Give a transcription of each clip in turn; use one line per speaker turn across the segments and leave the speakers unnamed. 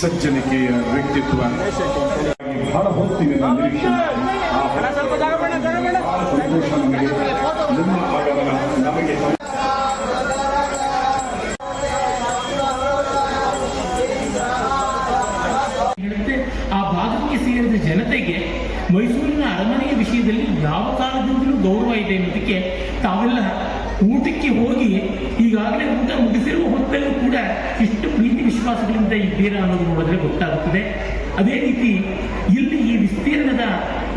ಸಜ್ಜನಿಕೆಯ ವ್ಯಕ್ತಿತ್ವ ಬಹಳ ಹೊತ್ತಿನ ನಿರೀಕ್ಷೆ ಸಂತೋಷ ನಮಗೆ ನಿಮ್ಮ ಆಗಮನ ನಮಗೆ
ಆ ಭಾಗಕ್ಕೆ ಸೇರಿದ ಜನತೆಗೆ ಮೈಸೂರಿನ ಅರಮನೆಯ ವಿಷಯದಲ್ಲಿ ಯಾವ ಕಾಲದಿಂದಲೂ ಗೌರವ ಇದೆ ಅನ್ನೋದಕ್ಕೆ ತಾವೆಲ್ಲ ಊಟಕ್ಕೆ ಹೋಗಿ ಈಗಾಗಲೇ ಊಟ ಮುಗಿಸಿರುವ ಹೊತ್ತಲ್ಲೂ ಕೂಡ ಇಷ್ಟು ಪ್ರೀತಿ ವಿಶ್ವಾಸಗಳಿಂದ ಇದ್ದೀರಾ ಅನ್ನೋದು ನೋಡಿದ್ರೆ ಗೊತ್ತಾಗುತ್ತದೆ. ಅದೇ ರೀತಿ ಇಲ್ಲಿ ಈ ವಿಸ್ತೀರ್ಣದ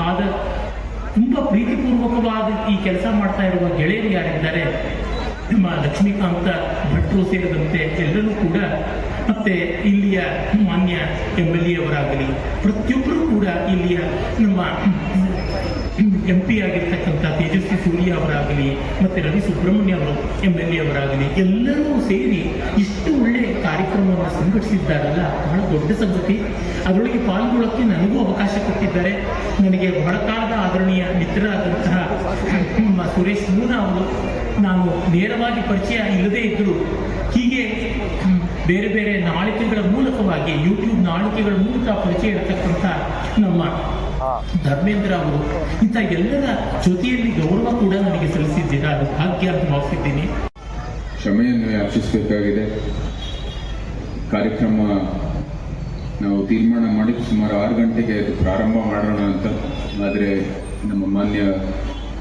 ಆದ ತುಂಬ ಪ್ರೀತಿಪೂರ್ವಕವಾದ ಈ ಕೆಲಸ ಮಾಡ್ತಾ ಇರುವ ಗೆಳೆಯರು ಯಾರಿದ್ದಾರೆ, ನಮ್ಮ ಲಕ್ಷ್ಮೀಕಾಂತ ಭಟ್ರು ಸೇರಿದಂತೆ ಎಲ್ಲರೂ ಕೂಡ, ಮತ್ತೆ ಇಲ್ಲಿಯ ಮಾನ್ಯ MLA ಅವರಾಗಲಿ, ಪ್ರತಿಯೊಬ್ಬರೂ ಕೂಡ ಇಲ್ಲಿಯ ನಮ್ಮ MP ಆಗಿರ್ತಕ್ಕಂಥ ತೇಜಸ್ವಿ ಸೂರ್ಯ ಅವರಾಗಲಿ, ಮತ್ತೆ ರವಿ ಸುಬ್ರಹ್ಮಣ್ಯ ಅವರು MLA ಅವರಾಗಲಿ, ಎಲ್ಲರೂ ಸೇರಿ ಇಷ್ಟು ಒಳ್ಳೆ ಕಾರ್ಯಕ್ರಮವನ್ನು ಸಂಘಟಿಸಿದ್ದಾರಲ್ಲ, ಬಹಳ ದೊಡ್ಡ ಸಂಗತಿ. ಅದರೊಳಗೆ ಪಾಲ್ಗೊಳ್ಳೋಕ್ಕೆ ನನಗೂ ಅವಕಾಶ ಕೊಟ್ಟಿದ್ದಾರೆ. ನನಗೆ ಬಹಳ ಕಾಲದ ಆದರಣೀಯ ಮಿತ್ರರಾದಂತಹ ಸುರೇಶ್ ಮೂನಾ ಅವರು, ನಾನು ನೇರವಾಗಿ ಪರಿಚಯ ಇಲ್ಲದೇ ಇದ್ದರೂ ಹೀಗೆ ಬೇರೆ ಬೇರೆ ನಾಳಿಕೆಗಳ ಮೂಲಕವಾಗಿ, ಯೂಟ್ಯೂಬ್ ನಾಳಿಕೆಗಳ ಮೂಲಕ ಪರಿಚಯ ಇರತಕ್ಕಂಥ ನಮ್ಮ ಧರ್ಮೇಂದ್ರ ಅವರು, ಇಂಥ ಎಲ್ಲರ ಜೊತೆಯಲ್ಲಿ ಗೌರವ ಕೂಡ ನನಗೆ ಸಲ್ಲಿಸಿದ್ದೀರಾ, ಅದು ಭಾಗ್ಯ ಅಂತ ಭಾವಿಸಿದ್ದೀನಿ.
ಕ್ಷಮೆಯನ್ನು ಯಾಚಿಸಬೇಕಾಗಿದೆ. ಕಾರ್ಯಕ್ರಮ ನಾವು ತೀರ್ಮಾನ ಮಾಡಿ ಸುಮಾರು 6 ಗಂಟೆಗೆ ಪ್ರಾರಂಭ ಮಾಡೋಣ ಅಂತ. ಆದರೆ ನಮ್ಮ ಮಾನ್ಯ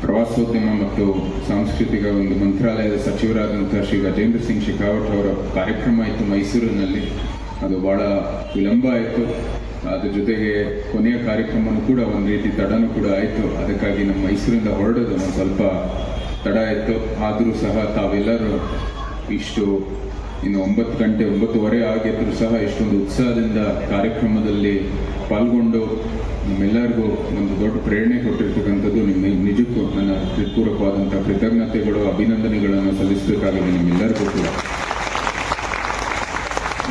ಪ್ರವಾಸೋದ್ಯಮ ಮತ್ತು ಸಾಂಸ್ಕೃತಿಕ ಒಂದು ಮಂತ್ರಾಲಯದ ಸಚಿವರಾದಂಥ ಶ್ರೀ ಗಜೇಂದ್ರ ಸಿಂಗ್ ಶೆಖಾವತ್ ಅವರ ಕಾರ್ಯಕ್ರಮ ಇತ್ತು ಮೈಸೂರಿನಲ್ಲಿ. ಅದು ಭಾಳ ವಿಳಂಬ ಆಯಿತು. ಅದ್ರ ಜೊತೆಗೆ ಕೊನೆಯ ಕಾರ್ಯಕ್ರಮನೂ ಕೂಡ ಒಂದು ರೀತಿ ತಡನೂ ಕೂಡ ಆಯಿತು. ಅದಕ್ಕಾಗಿ ನಮ್ಮ ಮೈಸೂರಿಂದ ಹೊರಡೋದು ಒಂದು ಸ್ವಲ್ಪ ತಡ ಆಯಿತು. ಆದರೂ ಸಹ ತಾವೆಲ್ಲರೂ ಇಷ್ಟು ಇನ್ನು 9 ಗಂಟೆ 9:15 ಆಗಿದ್ದರೂ ಸಹ ಇಷ್ಟೊಂದು ಉತ್ಸಾಹದಿಂದ ಕಾರ್ಯಕ್ರಮದಲ್ಲಿ ಪಾಲ್ಗೊಂಡು ನಮ್ಮೆಲ್ಲರಿಗೂ ಒಂದು ದೊಡ್ಡ ಪ್ರೇರಣೆ ಕೊಟ್ಟಿರ್ತಕ್ಕಂಥದ್ದು ನಿಜಕ್ಕೂ ನನ್ನ ಹೃತ್ಪೂರ್ವಕವಾದಂಥ ಕೃತಜ್ಞತೆಗಳು, ಅಭಿನಂದನೆಗಳನ್ನು ಸಲ್ಲಿಸಬೇಕಾಗಿದೆ ನಿಮ್ಮೆಲ್ಲರಿಗೂ ಕೂಡ.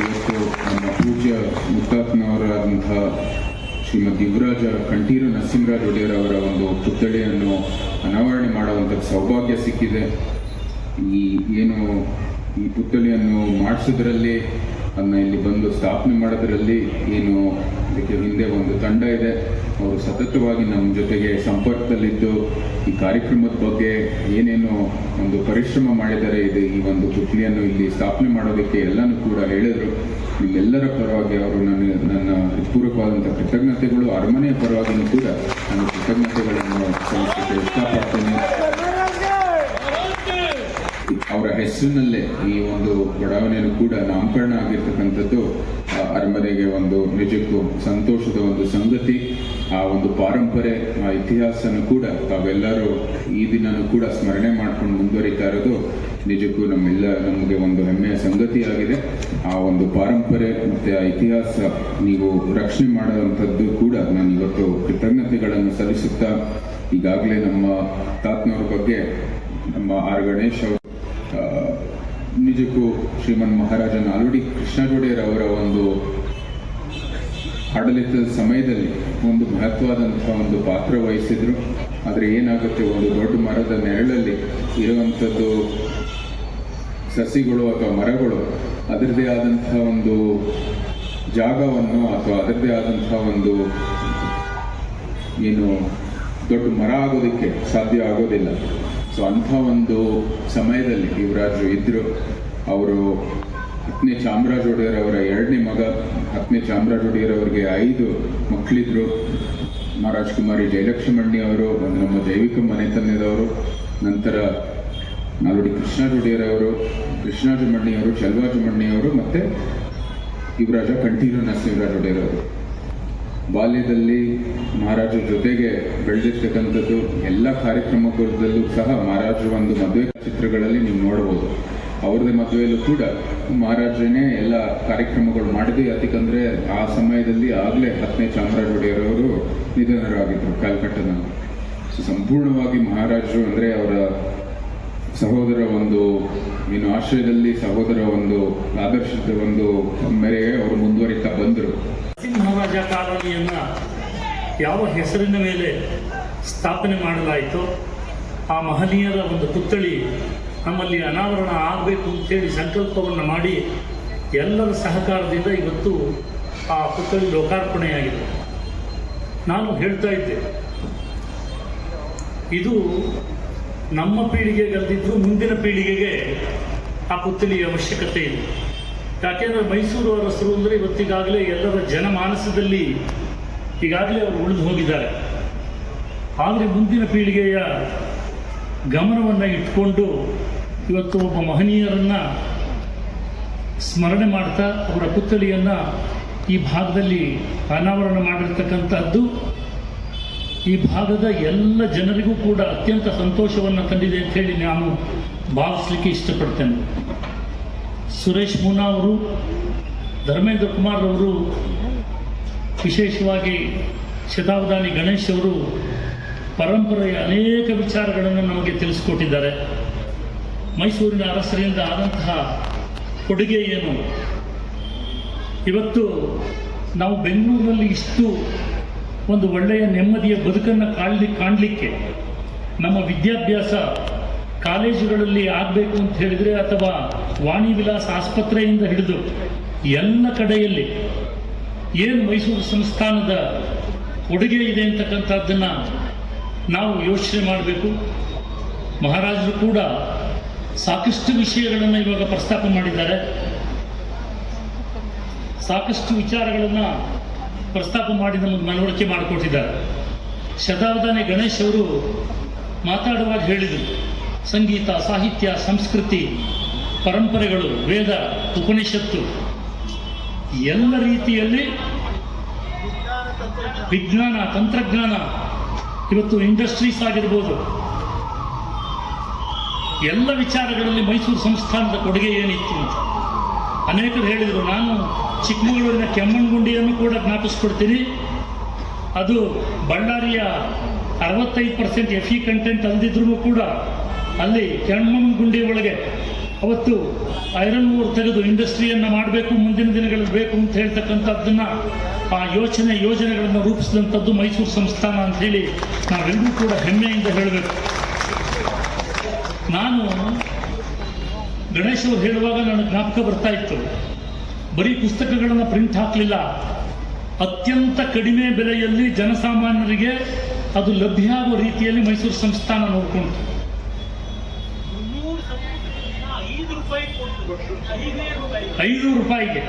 ಇವತ್ತು ನಮ್ಮ ಪೂಜ್ಯ ಮುತ್ತಾತ್ನವರಾದಂಥ ಶ್ರೀಮದ್ ಯುವರಾಜ ಕಂಠೀರ ನರಸಿಂಹರಾಜ ಒಡೆಯರ್ ಅವರ ಒಂದು ಪುತ್ಥಳಿಯನ್ನು ಅನಾವರಣೆ ಮಾಡುವಂಥ ಸೌಭಾಗ್ಯ ಸಿಕ್ಕಿದೆ. ಈ ಪುತ್ಥಳಿಯನ್ನು ಮಾಡಿಸೋದ್ರಲ್ಲಿ, ಅದನ್ನ ಇಲ್ಲಿ ಬಂದು ಸ್ಥಾಪನೆ ಮಾಡೋದ್ರಲ್ಲಿ ಇದಕ್ಕೆ ಹಿಂದೆ ಒಂದು ತಂಡ ಇದೆ. ಅವರು ಸತತವಾಗಿ ನಮ್ಮ ಜೊತೆಗೆ ಸಂಪರ್ಕದಲ್ಲಿದ್ದು ಈ ಕಾರ್ಯಕ್ರಮದ ಬಗ್ಗೆ ಏನೇನು ಒಂದು ಪರಿಶ್ರಮ ಮಾಡಿದ್ದಾರೆ, ಈ ಒಂದು ಪುತ್ಥಳಿಯನ್ನು ಇಲ್ಲಿ ಸ್ಥಾಪನೆ ಮಾಡೋದಕ್ಕೆ ಎಲ್ಲನೂ ಕೂಡ ಹೇಳಿದರು. ನಿಮ್ಮೆಲ್ಲರ ಪರವಾಗಿ ಅವರು ನನ್ನ ಹೃತ್ಪೂರ್ವಕವಾದಂಥ ಕೃತಜ್ಞತೆಗಳು, ಅರಮನೆಯ ಪರವಾಗಿಯೂ ಕೂಡ ನಾನು ಕೃತಜ್ಞತೆಗಳನ್ನು ಸಲ್ಲಿಸಲಿಕ್ಕೆ ಇಷ್ಟಪಡ್ತೇನೆ. ಅವರ ಹೆಸರಿನಲ್ಲೇ ಈ ಒಂದು ಬಡಾವಣೆಯೂ ಕೂಡ ನಾಮಕರಣ ಆಗಿರ್ತಕ್ಕಂಥದ್ದು ಅರಮನೆಗೆ ಒಂದು ನಿಜಕ್ಕೂ ಸಂತೋಷದ ಒಂದು ಸಂಗತಿ. ಆ ಒಂದು ಪಾರಂಪರೆ, ಆ ಇತಿಹಾಸನೂ ಕೂಡ ತಾವೆಲ್ಲರೂ ಈ ದಿನನೂ ಕೂಡ ಸ್ಮರಣೆ ಮಾಡ್ಕೊಂಡು ಮುಂದುವರಿತಾ ಇರೋದು ನಿಜಕ್ಕೂ ನಮಗೆ ಒಂದು ಹೆಮ್ಮೆಯ ಸಂಗತಿಯಾಗಿದೆ. ಆ ಒಂದು ಪಾರಂಪರೆ ಮತ್ತು ಆ ಇತಿಹಾಸ ನೀವು ರಕ್ಷಣೆ ಮಾಡುವಂಥದ್ದು ಕೂಡ ನಾನು ಇವತ್ತು ಕೃತಜ್ಞತೆಗಳನ್ನು ಸಲ್ಲಿಸುತ್ತಾ, ಈಗಾಗಲೇ ನಮ್ಮ ತಾತನವ್ರ ಬಗ್ಗೆ ನಮ್ಮ ಆರ್ ಗಣೇಶ್ ಅವರು ನಿಜಕ್ಕೂ ಶ್ರೀಮನ್ ಮಹಾರಾಜ ನಾಲ್ವಡಿ ಕೃಷ್ಣಜೋಡೆಯರ್ ಅವರ ಒಂದು ಆಡಳಿತದ ಸಮಯದಲ್ಲಿ ಒಂದು ಮಹತ್ವವಾದಂಥ ಒಂದು ಪಾತ್ರ ವಹಿಸಿದ್ರು. ಆದರೆ ಏನಾಗುತ್ತೆ, ಒಂದು ದೊಡ್ಡ ಮರದ ನೆರಳಲ್ಲಿ ಇರುವಂಥದ್ದು ಸಸಿಗಳು ಅಥವಾ ಮರಗಳು ಅದರದೇ ಆದಂಥ ಒಂದು ಜಾಗವನ್ನು ಅಥವಾ ಅದರದೇ ಆದಂಥ ಒಂದು ದೊಡ್ಡ ಮರ ಆಗೋದಕ್ಕೆ ಸಾಧ್ಯ ಆಗೋದಿಲ್ಲ. ಸೊ ಅಂಥ ಒಂದು ಸಮಯದಲ್ಲಿ ಯುವರಾಜರು ಇದ್ದರು. ಅವರು 10ನೇ ಚಾಮರಾಜ ಒಡೆಯರ್ ಅವರ 2ನೇ ಮಗ. 10ನೇ ಚಾಮರಾಜ ಒಡೆಯರ್ ಅವರಿಗೆ 5 ಮಕ್ಕಳಿದ್ರು. ರಾಜಕುಮಾರಿ ಜಯಲಕ್ಷ್ಮಣಿ ಅವರು ನಮ್ಮ ಜೈವಿಕ ಮನೆತನದವರು. ನಂತರ ನಾಲ್ವಡಿ ಕೃಷ್ಣಜೋಡೆಯರ್ ಅವರು, ಕೃಷ್ಣಾಜಮಣ್ಣಿಯವರು, ಚಲವಾಜಮಣ್ಣಿಯವರು, ಮತ್ತು ಯುವರಾಜ ಕಂಠೀರ ನರಸಿಂಹರಾಜ ಒಡೆಯರ್ ಅವರು. ಬಾಲ್ಯದಲ್ಲಿ ಮಹಾರಾಜರ ಜೊತೆಗೆ ಬೆಳೆದಿರ್ತಕ್ಕಂಥದ್ದು. ಎಲ್ಲ ಕಾರ್ಯಕ್ರಮಗಳಲ್ಲೂ ಸಹ ಮಹಾರಾಜರ ಒಂದು ಮದುವೆ ಚಿತ್ರಗಳಲ್ಲಿ ನೀವು ನೋಡ್ಬೋದು. ಅವ್ರದ್ದೇ ಮದುವೆಯಲ್ಲೂ ಕೂಡ ಮಹಾರಾಜನೇ ಎಲ್ಲ ಕಾರ್ಯಕ್ರಮಗಳು ಮಾಡಿದ್ವಿ. ಅದಕ್ಕಂದರೆ ಆ ಸಮಯದಲ್ಲಿ ಆಗಲೇ 10ನೇ ಚಾಮರಾಜ ಒಡೆಯರ್ ಅವರು ನಿಧನರಾಗಿದ್ದರು ಕ್ಯಾಲ್ಕಟ್ಟನಲ್ಲಿ. ಸೊ ಸಂಪೂರ್ಣವಾಗಿ ಮಹಾರಾಜರು ಅಂದರೆ ಅವರ ಸಹೋದರ ಒಂದು ಆಶ್ರಯದಲ್ಲಿ, ಸಹೋದರ ಒಂದು ಆದರ್ಶದ ಒಂದು ಮೇರೆಗೆ ಅವರು ಮುಂದುವರಿತಾ ಬಂದರು.
ಮಹಾರಾಜ ಕಾಲೋನಿಯನ್ನು ಯಾವ ಹೆಸರಿನ ಮೇಲೆ ಸ್ಥಾಪನೆ ಮಾಡಲಾಯಿತು, ಆ ಮಹನೀಯರ ಒಂದು ಪುತ್ಥಳಿ ನಮ್ಮಲ್ಲಿ ಅನಾವರಣ ಆಗಬೇಕು ಅಂತೇಳಿ ಸಂಕಲ್ಪವನ್ನು ಮಾಡಿ ಎಲ್ಲರ ಸಹಕಾರದಿಂದ ಇವತ್ತು
ಆ ಪುತ್ಥಳಿ ಲೋಕಾರ್ಪಣೆಯಾಗಿದೆ. ನಾನು ಹೇಳ್ತಾ ಇದ್ದೆ, ಇದು ನಮ್ಮ ಪೀಳಿಗೆಗಲ್ದಿದ್ರೂ ಮುಂದಿನ ಪೀಳಿಗೆಗೆ ಆ ಪುತ್ಥಳಿಯ ಅವಶ್ಯಕತೆ ಇದೆ. ಯಾಕೆಂದರೆ ಮೈಸೂರು ಅರಸರು ಅಂದರೆ ಇವತ್ತಿಗಾಗಲೇ ಎಲ್ಲರ ಜನಮಾನಸದಲ್ಲಿ ಈಗಾಗಲೇ ಅವರು ಉಳಿದು ಹೋಗಿದ್ದಾರೆ. ಆದರೆ ಮುಂದಿನ ಪೀಳಿಗೆಯ ಗಮನವನ್ನು ಇಟ್ಕೊಂಡು ಇವತ್ತು ಒಬ್ಬ ಮಹನೀಯರನ್ನು ಸ್ಮರಣೆ ಮಾಡ್ತಾ ಅವರ ಪುತ್ಥಳಿಯನ್ನು ಈ ಭಾಗದಲ್ಲಿ ಅನಾವರಣ ಮಾಡಿರ್ತಕ್ಕಂಥದ್ದು ಈ ಭಾಗದ ಎಲ್ಲ ಜನರಿಗೂ ಕೂಡ ಅತ್ಯಂತ ಸಂತೋಷವನ್ನು ತಂದಿದೆ ಅಂತ ಹೇಳಿ ನಾನು ಭಾವಿಸಲಿಕ್ಕೆ ಇಷ್ಟಪಡ್ತೇನೆ. ಸುರೇಶ್ ಮೂನಾ ಅವರು, ಧರ್ಮೇಂದ್ರ ಕುಮಾರ್ ಅವರು, ವಿಶೇಷವಾಗಿ ಶತಾವಧಾನಿ ಗಣೇಶ್ ಅವರು ಪರಂಪರೆಯ ಅನೇಕ ವಿಚಾರಗಳನ್ನು ನಮಗೆ ತಿಳಿಸಿಕೊಟ್ಟಿದ್ದಾರೆ. ಮೈಸೂರಿನ ಅರಸರಿಂದ ಆದಂತಹ ಕೊಡುಗೆ ಏನು, ಇವತ್ತು ನಾವು ಬೆಂಗಳೂರಿನಲ್ಲಿ ಇಷ್ಟು ಒಂದು ಒಳ್ಳೆಯ ನೆಮ್ಮದಿಯ ಬದುಕನ್ನು ಕಾಣಲಿಕ್ಕೆ ನಮ್ಮ ವಿದ್ಯಾಭ್ಯಾಸ ಕಾಲೇಜುಗಳಲ್ಲಿ ಆಗಬೇಕು ಅಂತ ಹೇಳಿದರೆ, ಅಥವಾ ವಾಣಿ ವಿಲಾಸ ಆಸ್ಪತ್ರೆಯಿಂದ ಹಿಡಿದು ಎಲ್ಲ ಕಡೆಯಲ್ಲಿ ಏನು ಮೈಸೂರು ಸಂಸ್ಥಾನದ ಕೊಡುಗೆ ಇದೆ ಅಂತಕ್ಕಂಥದ್ದನ್ನು ನಾವು ಯೋಚನೆ ಮಾಡಬೇಕು. ಮಹಾರಾಜರು ಕೂಡ ಸಾಕಷ್ಟು ವಿಷಯಗಳನ್ನು ಇವಾಗ ಪ್ರಸ್ತಾಪ ಮಾಡಿದ್ದಾರೆ, ಸಾಕಷ್ಟು ವಿಚಾರಗಳನ್ನು ಪ್ರಸ್ತಾಪ ಮಾಡಿ ನಮಗೆ ಮನವರಿಕೆ ಮಾಡಿಕೊಟ್ಟಿದ್ದಾರೆ. ಶತಾವಧಾನಿ ಗಣೇಶ್ ಅವರು ಮಾತಾಡುವಾಗ ಹೇಳಿದರು, ಸಂಗೀತ, ಸಾಹಿತ್ಯ, ಸಂಸ್ಕೃತಿ, ಪರಂಪರೆಗಳು, ವೇದ, ಉಪನಿಷತ್ತು ಎಲ್ಲ ರೀತಿಯಲ್ಲಿ ವಿಜ್ಞಾನ, ತಂತ್ರಜ್ಞಾನ, ಇವತ್ತು ಇಂಡಸ್ಟ್ರೀಸ್ ಆಗಿರ್ಬೋದು, ಎಲ್ಲ ವಿಚಾರಗಳಲ್ಲಿ ಮೈಸೂರು ಸಂಸ್ಥಾನದ ಕೊಡುಗೆ ಏನಿತ್ತು ಅಂತ ಅನೇಕರು ಹೇಳಿದರು. ನಾನು ಚಿಕ್ಕಮಗಳೂರಿನ ಕೆಮ್ಮಣ್ಣಗುಂಡಿಯನ್ನು ಕೂಡ ಜ್ಞಾಪಿಸ್ಕೊಡ್ತೀನಿ. ಅದು ಬಳ್ಳಾರಿಯ 65% FE ಕಂಟೆಂಟ್ ಅಲ್ದಿದ್ರೂ ಕೂಡ ಅಲ್ಲಿ ಕೆಮ್ಮಣ್ಣಗುಂಡಿ ಒಳಗೆ ಅವತ್ತು ಐರನ್ ಓರ್ ತೆಗೆದು ಇಂಡಸ್ಟ್ರಿಯನ್ನು ಮಾಡಬೇಕು, ಮುಂದಿನ ದಿನಗಳಲ್ಲಿ ಬೇಕು ಅಂತ ಹೇಳ್ತಕ್ಕಂಥದ್ದನ್ನು ಆ ಯೋಜನೆಗಳನ್ನು ರೂಪಿಸಿದಂಥದ್ದು ಮೈಸೂರು ಸಂಸ್ಥಾನ ಅಂಥೇಳಿ ನಾವೆಲ್ಲರೂ ಕೂಡ ಹೆಮ್ಮೆಯಿಂದ ಹೇಳಬೇಕು. ನಾನು ಗಣೇಶ್ ಅವರು ಹೇಳುವಾಗ ನನಗೆ ಜ್ಞಾಪಕ ಬರ್ತಾ ಇತ್ತು, ಬರೀ ಪುಸ್ತಕಗಳನ್ನು ಪ್ರಿಂಟ್ ಹಾಕಲಿಲ್ಲ, ಅತ್ಯಂತ ಕಡಿಮೆ ಬೆಲೆಯಲ್ಲಿ ಜನಸಾಮಾನ್ಯರಿಗೆ ಅದು ಲಭ್ಯ ಆಗುವ ರೀತಿಯಲ್ಲಿ ಮೈಸೂರು ಸಂಸ್ಥಾನ ನೋಡ್ಕೊಂಡು 5 ರೂಪಾಯಿಗೆ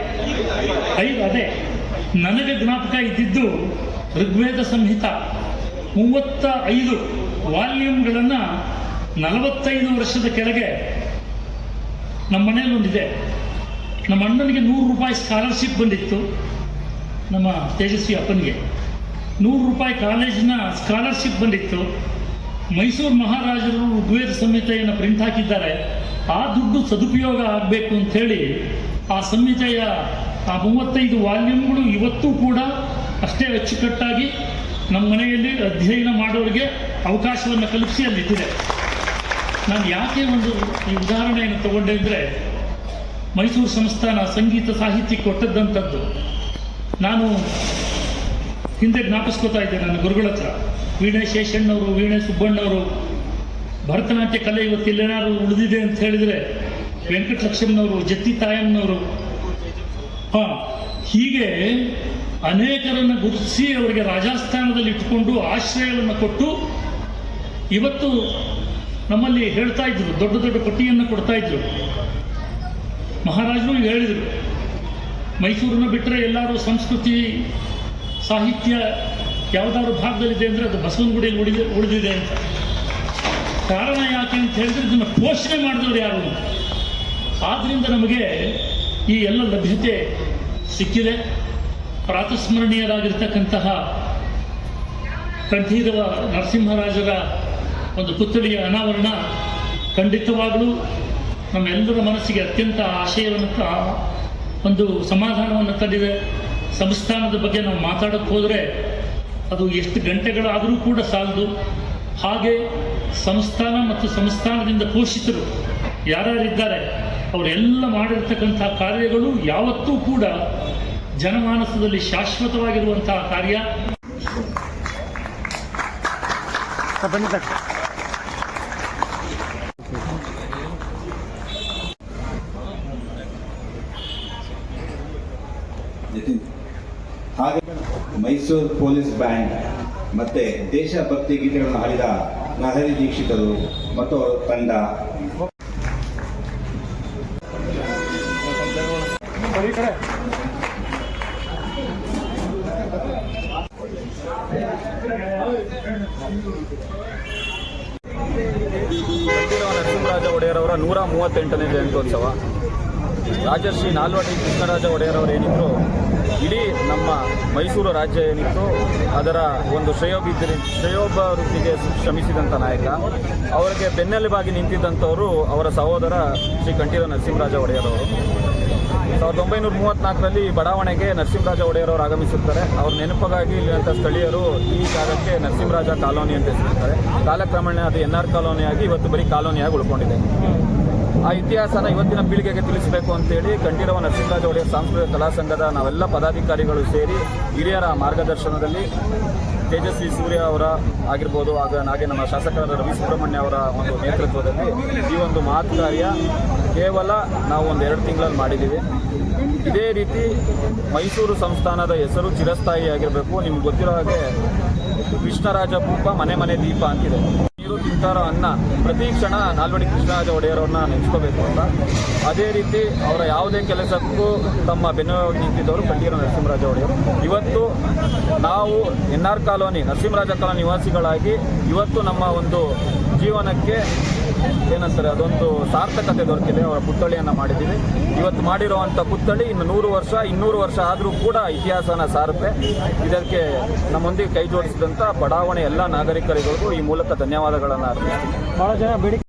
ಅದೇ ನನಗೆ ಜ್ಞಾಪಕ ಇದ್ದಿದ್ದು ಋಗ್ವೇದ ಸಂಹಿತ 35 ವಾಲ್ಯೂಮ್ಗಳನ್ನು 45 ವರ್ಷದ ಕೆಳಗೆ ನಮ್ಮ ಮನೆಯಲ್ಲಿ ಒಂದಿದೆ. ನಮ್ಮ ಅಣ್ಣನಿಗೆ 100 ರೂಪಾಯಿ ಸ್ಕಾಲರ್ಶಿಪ್ ಬಂದಿತ್ತು. ನಮ್ಮ ತೇಜಸ್ವಿ ಅಪ್ಪನಿಗೆ 100 ರೂಪಾಯಿ ಕಾಲೇಜಿನ ಸ್ಕಾಲರ್ಶಿಪ್ ಬಂದಿತ್ತು. ಮೈಸೂರು ಮಹಾರಾಜರು ಋಗ್ವೇದ ಸಂಹಿತೆಯನ್ನು ಪ್ರಿಂಟ್ ಹಾಕಿದ್ದಾರೆ. ಆ ದುಡ್ಡು ಸದುಪಯೋಗ ಆಗಬೇಕು ಅಂಥೇಳಿ ಆ ಸಂಹಿತೆಯ ಆ 35 ವಾಲ್ಯೂಮ್ಗಳು ಇವತ್ತೂ ಕೂಡ ಅಷ್ಟೇ ಅಚ್ಚುಕಟ್ಟಾಗಿ ನಮ್ಮ ಮನೆಯಲ್ಲಿ ಅಧ್ಯಯನ ಮಾಡೋರಿಗೆ ಅವಕಾಶವನ್ನು ಕಲ್ಪಿಸಿ ಅಲ್ಲಿಟ್ಟಿದೆ. ನಾನು ಯಾಕೆ ಈ ಉದಾಹರಣೆಯನ್ನು ತಗೊಂಡೆ ಅಂದರೆ, ಮೈಸೂರು ಸಂಸ್ಥಾನ ಸಂಗೀತ ಸಾಹಿತ್ಯ ಕೊಟ್ಟದ್ದಂಥದ್ದು ನಾನು ಹಿಂದೆ ಜ್ಞಾಪಿಸ್ಕೋತಾ ಇದ್ದೆ. ನನ್ನ ಗುರುಗಳ ಹತ್ರ ವೀಣೆ ಶೇಷಣ್ಣವರು, ವೀಣೆ ಸುಬ್ಬಣ್ಣವರು, ಭರತನಾಟ್ಯ ಕಲೆ ಇವತ್ತಿಲ್ಲೇನಾದ್ರು ಉಳಿದಿದೆ ಅಂತ ಹೇಳಿದರೆ ವೆಂಕಟಲಕ್ಷ್ಮನವರು, ಜತ್ತಿ ತಾಯಮ್ಮನವರು, ಹೀಗೆ ಅನೇಕರನ್ನು ಗುರುತಿಸಿ ಅವರಿಗೆ ರಾಜಸ್ಥಾನದಲ್ಲಿ ಇಟ್ಟುಕೊಂಡು ಆಶ್ರಯವನ್ನು ಕೊಟ್ಟು ಇವತ್ತು ನಮ್ಮಲ್ಲಿ ಹೇಳ್ತಾ ಇದ್ರು, ದೊಡ್ಡ ದೊಡ್ಡ ಪಟ್ಟಿಯನ್ನು ಕೊಡ್ತಾ ಇದ್ರು. ಮಹಾರಾಜರು ಹೇಳಿದರು, ಮೈಸೂರನ್ನು ಬಿಟ್ಟರೆ ಎಲ್ಲರೂ ಸಂಸ್ಕೃತಿ ಸಾಹಿತ್ಯ ಯಾವುದಾದ್ರು ಭಾಗದಲ್ಲಿದೆ ಅಂದರೆ ಅದು ಬಸವನಗುಡಿಯಲ್ಲಿ ಉಳಿದಿದೆ ಅಂತ. ಕಾರಣ ಯಾಕೆ ಅಂತ ಹೇಳಿದ್ರೆ ಇದನ್ನು ಪೋಷಣೆ ಮಾಡಿದವರು ಯಾರು ಅಂತ. ಆದ್ದರಿಂದ ನಮಗೆ ಈ ಎಲ್ಲ ಲಭ್ಯತೆ ಸಿಕ್ಕಿದೆ. ಪ್ರಾತಸ್ಮರಣೀಯರಾಗಿರ್ತಕ್ಕಂತಹ ಕಂಠೀರವ ನರಸಿಂಹರಾಜರ ಒಂದು ಪುತ್ಥಳಿಯ ಅನಾವರಣ ಖಂಡಿತವಾಗಲೂ ನಮ್ಮೆಲ್ಲರ ಮನಸ್ಸಿಗೆ ಅತ್ಯಂತ ಆಶಯವನ್ನು, ಒಂದು ಸಮಾಧಾನವನ್ನು ತಂದಿದೆ. ಸಂಸ್ಥಾನದ ಬಗ್ಗೆ ನಾವು ಮಾತಾಡೋಕ್ಕೆ ಹೋದರೆ ಅದು ಎಷ್ಟು ಗಂಟೆಗಳಾದರೂ ಕೂಡ ಸಾಲದು. ಹಾಗೆ ಸಂಸ್ಥಾನ ಮತ್ತು ಸಂಸ್ಥಾನದಿಂದ ಪೋಷಿತರು ಯಾರ್ಯಾರಿದ್ದಾರೆ ಅವರೆಲ್ಲ ಮಾಡಿರ್ತಕ್ಕಂಥ ಕಾರ್ಯಗಳು ಯಾವತ್ತೂ ಕೂಡ ಜನಮಾನಸದಲ್ಲಿ ಶಾಶ್ವತವಾಗಿರುವಂತಹ ಕಾರ್ಯ.
ನಿತಿನ್ ಮೈಸೂರು ಪೊಲೀಸ್ ಬ್ಯಾಂಡ್ ಮತ್ತು ದೇಶಭಕ್ತಿ ಗೀತೆಗಳನ್ನು ಹಾಡಿದ ಲಹರಿ ದೀಕ್ಷಿತರು ಮತ್ತು ಅವರ ತಂಡ.
ನರಸಿಂಹರಾಜ ಒಡೆಯರವರ 138ನೇ ಜಯಂತ್ಯೋತ್ಸವ. ರಾಜರ್ಷಿ ನಾಲ್ವಡಿ ಕೃಷ್ಣರಾಜ ಒಡೆಯರವರು ಏನಿದ್ರು, ಇಡೀ ನಮ್ಮ ಮೈಸೂರು ರಾಜ್ಯ ಏನಿತ್ತು ಅದರ ಒಂದು ಶ್ರೇಯೋಭಿವೃದ್ಧಿಗೆ ಶ್ರಮಿಸಿದಂಥ ನಾಯಕ. ಅವರಿಗೆ ಬೆನ್ನೆಲುಬಾಗಿ ನಿಂತಿದ್ದಂಥವರು ಅವರ ಸಹೋದರ ಶ್ರೀ ಕಂಠೀರವ ನರಸಿಂಹರಾಜ ಒಡೆಯರವರು. 1934ರಲ್ಲಿ ಬಡಾವಣೆಗೆ ನರಸಿಂಹರಾಜ ಒಡೆಯರವರು ಆಗಮಿಸುತ್ತಾರೆ. ಅವ್ರ ನೆನಪಿಗಾಗಿ ಇಲ್ಲಿರುವಂಥ ಸ್ಥಳೀಯರು ಈ ಜಾಗಕ್ಕೆ ನರಸಿಂಹರಾಜ ಕಾಲೋನಿ ಅಂತ ಹೆಸರಿರ್ತಾರೆ. ಕಾಲಕ್ರಮೇಣ ಅದು NR ಕಾಲೋನಿಯಾಗಿ ಇವತ್ತು ಬರೀ ಕಾಲೋನಿಯಾಗಿ ಉಳ್ಕೊಂಡಿದೆ. ಆ ಇತಿಹಾಸನ ಇವತ್ತಿನ ಪೀಳಿಗೆಗೆ ತಿಳಿಸಬೇಕು ಅಂತೇಳಿ ಕಂಠೀರವ ನರಸಿಂಹರಾಜ ಒಡೆಯರ್ ಸಾಂಸ್ಕೃತಿಕ ಕಲಾ ಸಂಘದ ನಾವೆಲ್ಲ ಪದಾಧಿಕಾರಿಗಳು ಸೇರಿ ಹಿರಿಯರ ಮಾರ್ಗದರ್ಶನದಲ್ಲಿ ತೇಜಸ್ವಿ ಸೂರ್ಯ ಅವರ ಆಗಿರ್ಬೋದು, ಹಾಗೆ ನಮ್ಮ ಶಾಸಕರಾದ ರವಿ ಸುಬ್ರಹ್ಮಣ್ಯ ಅವರ ಒಂದು ನೇತೃತ್ವದಲ್ಲಿ ಈ ಒಂದು ಮಹತ್ ಕಾರ್ಯ ಕೇವಲ ನಾವು ಒಂದು 2 ತಿಂಗಳಲ್ಲಿ ಮಾಡಿದ್ದೀವಿ. ಇದೇ ರೀತಿ ಮೈಸೂರು ಸಂಸ್ಥಾನದ ಹೆಸರು ಚಿರಸ್ಥಾಯಿಯಾಗಿರಬೇಕು. ನಿಮ್ಗೆ ಗೊತ್ತಿರೋ ಹಾಗೆ ಕೃಷ್ಣರಾಜ ಭೂಪ ಮನೆ ಮನೆ ದೀಪ ಅಂತಿದೆ. ನೀರು ತಿಂತಾರೋ ಅನ್ನ ಪ್ರತಿ ಕ್ಷಣ ನಾಲ್ವಡಿ ಕೃಷ್ಣರಾಜ ಒಡೆಯರವ್ರನ್ನ ನೆನೆಸ್ಕೋಬೇಕು ಅಂತ. ಅದೇ ರೀತಿ ಅವರ ಯಾವುದೇ ಕೆಲಸಕ್ಕೂ ತಮ್ಮ ಬೆನ್ನೆಲುಬಾಗಿ ನಿಂತಿದ್ದವರು ಕಂಠೀರವ ನರಸಿಂಹರಾಜ ಒಡೆಯರು. ಇವತ್ತು ನಾವು NR ಕಾಲೋನಿ ನರಸಿಂಹರಾಜ ಕಾಲೋನಿ ನಿವಾಸಿಗಳಾಗಿ ಇವತ್ತು ನಮ್ಮ ಒಂದು ಜೀವನಕ್ಕೆ ಏನಂತಾರೆ ಅದೊಂದು ಸಾರ್ಥಕತೆ ದೊರಕಿದೆ. ಅವರ ಪುತ್ಥಳಿಯನ್ನು ಮಾಡಿದ್ದೀವಿ. ಇವತ್ತು ಮಾಡಿರುವಂಥ ಪುತ್ಥಳಿ ಇನ್ನು 200 ವರ್ಷ ಆದರೂ ಕೂಡ ಇತಿಹಾಸನ ಸಾರುತ್ತೆ. ಇದಕ್ಕೆ ನಮ್ಮೊಂದಿಗೆ ಕೈ ಜೋಡಿಸಿದಂಥ ಬಡಾವಣೆ ಎಲ್ಲ ನಾಗರಿಕರಿಗೂ ಈ ಮೂಲಕ ಧನ್ಯವಾದಗಳನ್ನು ಅರ್ಪಿಸ್ತೀನಿ.